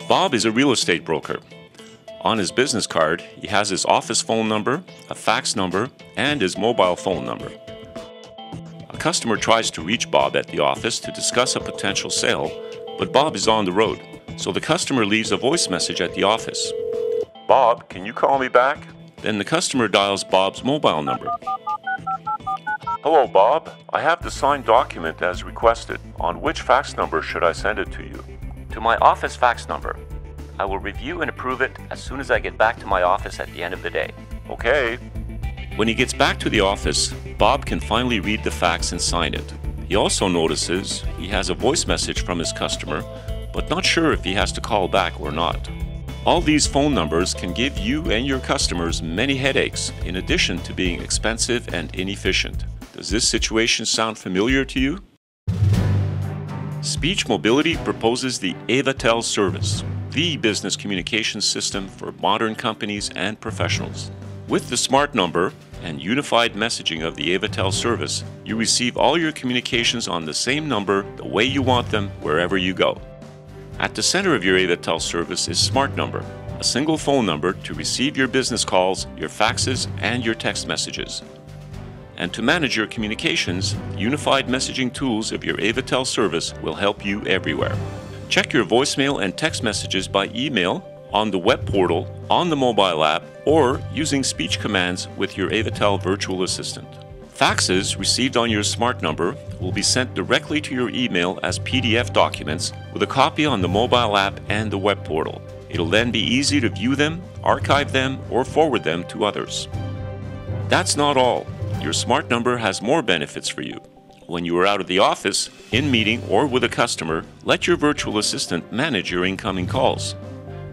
Bob is a real estate broker. On his business card, he has his office phone number, a fax number, and his mobile phone number. A customer tries to reach Bob at the office to discuss a potential sale, but Bob is on the road, so the customer leaves a voice message at the office. "Bob, can you call me back?" Then the customer dials Bob's mobile number. "Hello, Bob. I have the signed document as requested. On which fax number should I send it to you?" To my office fax number. I will review and approve it as soon as I get back to my office at the end of the day. "Okay." When he gets back to the office, Bob can finally read the fax and sign it. He also notices he has a voice message from his customer, but not sure if he has to call back or not. All these phone numbers can give you and your customers many headaches, in addition to being expensive and inefficient. Does this situation sound familiar to you? Speech Mobility proposes the Avatel service, the business communications system for modern companies and professionals. With the smart number and unified messaging of the Avatel service, you receive all your communications on the same number the way you want them wherever you go. At the center of your Avatel service is Smart Number, a single phone number to receive your business calls, your faxes, and your text messages. And to manage your communications, unified messaging tools of your Avatel service will help you everywhere. Check your voicemail and text messages by email, on the web portal, on the mobile app, or using speech commands with your Avatel virtual assistant. Faxes received on your smart number will be sent directly to your email as PDF documents with a copy on the mobile app and the web portal. It'll then be easy to view them, archive them, or forward them to others. That's not all. Your smart number has more benefits for you. When you are out of the office, in meeting, or with a customer, let your virtual assistant manage your incoming calls.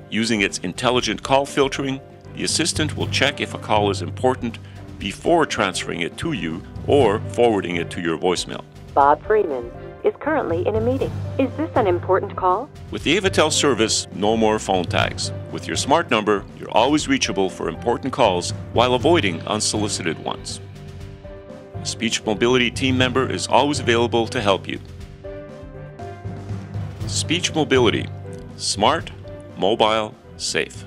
Using its intelligent call filtering, the assistant will check if a call is important before transferring it to you or forwarding it to your voicemail. Bob Freeman is currently in a meeting. Is this an important call? With the Avatel service, no more phone tags. With your smart number, you're always reachable for important calls while avoiding unsolicited ones. A Speech Mobility team member is always available to help you. Speech Mobility. Smart, mobile, safe.